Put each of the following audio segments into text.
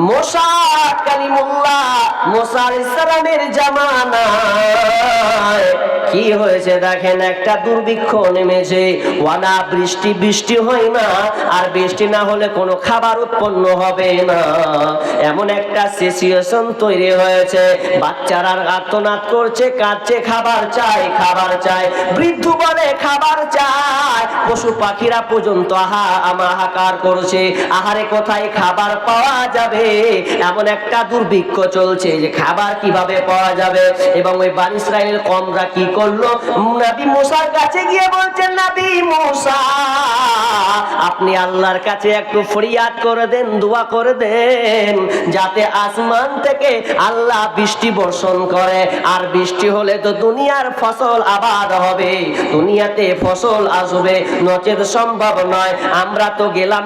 মুসা কালিমুল্লাহ মুসা আলাইহিস সালামের জামানায় কি হয়েছে দেখেন, একটা দুর্ভিক্ষ নেমেছে, ওয়ানা বৃষ্টি হয় না, আর বৃষ্টি না হলে কোনো খাবার উৎপন্ন হবে না, এমন একটা সিচুয়েশন তৈরি হয়েছে। বাচ্চারা আর্তনাদ করছে, কাঁদছে, খাবার চাই, বৃদ্ধ বলে খাবার চাই, পশু পাখিরা পর্যন্ত হাহাকার করছে, আহারে কোথায় খাবার পাওয়া যাবে, এমন একটা দুর্ভিক্ষ চলছে যে খাবার কিভাবে পাওয়া যাবে। এবং ওই বনি ইসরাইলের কওমরা কি করলো, নবী মুসার কাছে গিয়ে বলছেন, নবী মুসা আপনি আল্লাহর কাছে একটু ফরিয়াদ করে দেন, দোয়া করে দেন, যাতে আসমান থেকে আল্লাহ বৃষ্টি বর্ষণ করে, আর বৃষ্টি হলে তো দুনিয়ার ফসল আবাদ হবে, দুনিয়াতে ফসল আসবে, নচেত সম্ভব নয়। আমরা তো গেলাম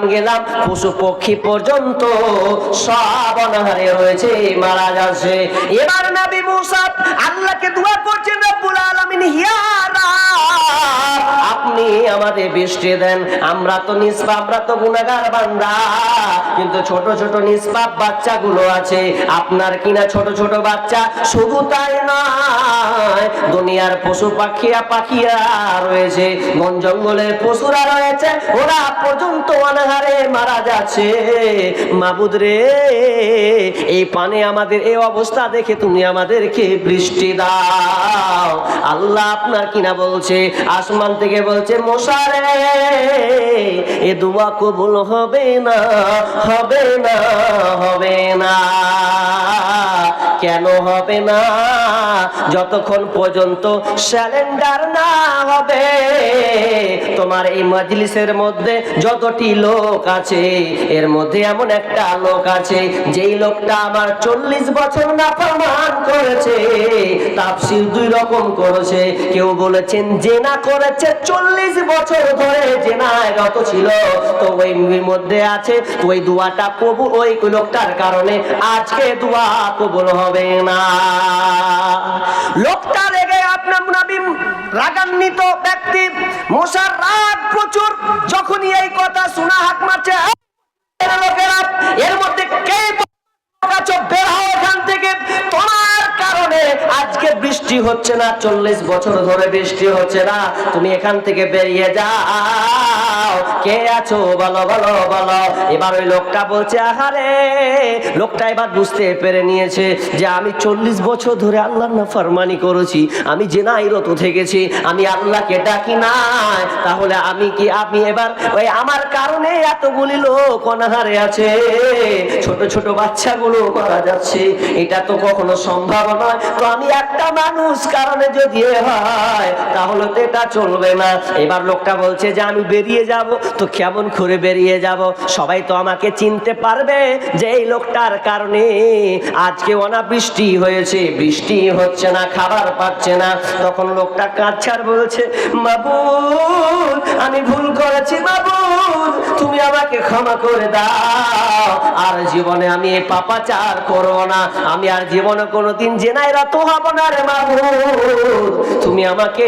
পশু পক্ষী পর্যন্ত সব অনাহারে রয়েছে, মারা যাচ্ছে। এবার নবী মুসা আল্লাহকে দোয়া করছেন, রব্বুল আলামিন ইয়া আল্লাহ আপনি আমাদের বৃষ্টি দেন, আমরা তো নিষ্পাপ, আমরা তো গুনাহগার বান্দা, কিন্তু ছোট ছোট নিষ্পাপ বাচ্চাগুলো আছে আপনার কিনা, ছোট ছোট বাচ্চা, শুধু তাই নয় দুনিয়ার পশু পাখিরা রয়েছে, বন জঙ্গলের পশুরা রয়েছে, ওরা পর্যন্ত অনাহারে মারা যাচ্ছে। মাবুদ রে, এই পানে আমাদের এই অবস্থা দেখে তুমি আমাদেরকে বৃষ্টি দাও। আল্লাহ আপনার কিনা বলছে, আসমান থেকে বলছে, মুসা রে এ দোয়া কবুল হবে না। কেন হবে না? যতক্ষণ পর্যন্ত স্যালেন্ডার না হবে, তোমার এই মজলিসের মধ্যে যতটি লোক আছে, এর মধ্যে এমন একটা লোক আছে যেই লোকটা আমার 40 বছর নাফরমান করেছে। তাফসীর দুই রকম করেছে, কেউ বলেছেন জেনা করেছে, 40 বছর ধরে জেনায় রত ছিল, তো ওই মধ্যে আছে ওই দোয়াটা কবুল, ওই লোকটার কারণে আজকে দোয়া কবুল হবে না। লোকটা রেগে, আপনার নবী রাগান্বিত ব্যক্তি, মুসার রাগ প্রচুর, যখনই এই কথা শোনা হাক মারছে, লোকেরা এর মধ্যে কে বের হও এখান থেকে, তোমার কারণে আজকে বৃষ্টি হচ্ছে না, 40 বছর ধরে বৃষ্টি হচ্ছে না, তুমি এখান থেকে বেরিয়ে যাও, কে আছো বলো। এবার ওই লোকটা বলছে, আহারে, লোকটা এবার বুঝতে পেরে নিয়েছে যে আমি 40 বছর ধরে আল্লাহর নাফরমানি করেছি, আমি জেনায় রত থেকেছি, আমি আল্লাহকে ডাকি নাই, তাহলে আমি এবার ওই আমার কারণে এতগুলি লোক অনাহারে আছে, ছোট ছোট বাচ্চাগুলো মারা যাচ্ছে, এটা তো কখনো সম্ভব নয়। তো আমি একটা মানুষ কারণে যদি হয় তাহলে তো এটা চলবে না। এবার লোকটা বলছে যে আমি বেরিয়ে যাব, তো কেমন করে বেরিয়ে যাব, সবাই তো আমাকে চিনতে পারবে যে এই লোকটার কারণে আজকে অনাবৃষ্টি হয়েছে, বৃষ্টি হচ্ছে না, খাবার পাচ্ছে না। তখন লোকটা কাঁদছে আর বলছে, মাবুদ আমি ভুল করেছি, মাবুদ তুমি আমাকে ক্ষমা করে দাও, আর জীবনে আমি এই পাপাচার করব না, আমি আর জীবনে কোনোদিন জেনায় রত হব না রে মাবুদ, তুমি আমাকে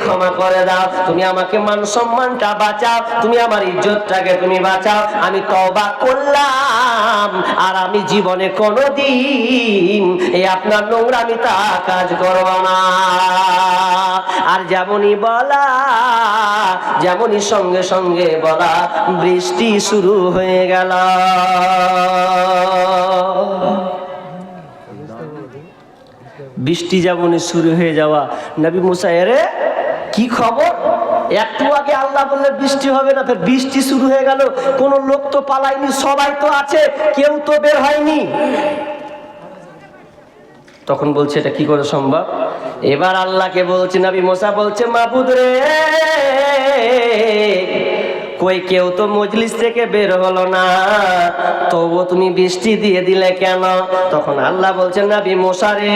ক্ষমা করে দাও, তুমি আমাকে মান সম্মানটা বাঁচাও, তুমি আমার ইজ্জতটাকে তুমি বাঁচাও, আমি তওবা করলাম, আর আমি জীবনে কোনোদিন এই আপনার নোংরামি তা কাজ করব না। আর যেমনই বলা, যেমনই সঙ্গে সঙ্গে বলা, বৃষ্টি শুরু হয়ে গেল। বৃষ্টি যেমনই শুরু হয়ে যাওয়া, নবী মুসা এরে কি খবর, একটু আগে আল্লাহ বললে বৃষ্টি হবে না, বৃষ্টি শুরু হয়ে গেল, কোন লোক তো পালায়নি, সবাই তো আছে, কেউ তো বের হয়নি। তখন বলছে এটা কি করে সম্ভব? এবার আল্লাহকে বলছে, নবী মুসা বলছে, মাবুদ রে, কই কেউ তো মজলিস থেকে বের হলো না, তবুও তুমি বৃষ্টি দিয়ে দিলে কেন? তখন আল্লাহ বলছেন, নবী মুসা রে,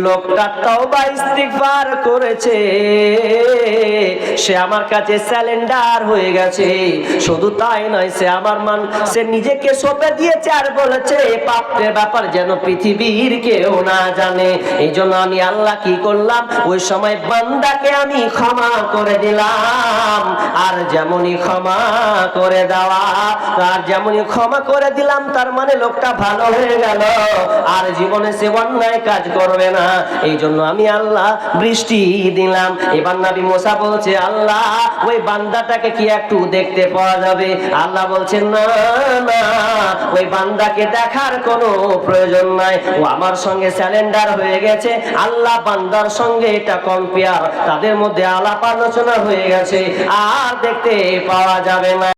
লোকটা তওবা ইস্তিগফার করেছে, সে আমার কাছে স্যালেন্ডার হয়ে গেছে, শুধু তাই নয়, সে নিজেকে সঁপে দিয়েছে আর বলেছে পাপের ব্যাপার যেন পৃথিবীর কেউ না জানে। এই জন্য আমি আল্লাহ কি করলাম, ওই সময় বান্দাকে আমি ক্ষমা করে দিলাম। আর যেমনই ক্ষমা করে দেওয়া, আর যেমনই ক্ষমা করে দিলাম তার মানে লোকটা ভালো হয়ে গেল, আর জীবনে সে অন্যায় কাজ করবে না, এই জন্য আমি আল্লাহ বৃষ্টি দিলাম। এবার নবী মুসা বলছে, আল্লাহ ওই বান্দাটাকে কি একটু দেখতে পাওয়া যাবে? আল্লাহ বলছেন, না না, ওই বান্দাকে দেখার কোনো প্রয়োজন নাই, ও আমার সঙ্গে স্যালেন্ডার হয়ে গেছে। আল্লাহ বান্দার সঙ্গে এটা কম্পেয়ার, তাদের মধ্যে আলাপ আলোচনা হয়ে গেছে, আর দেখতে পাওয়া যাবে না।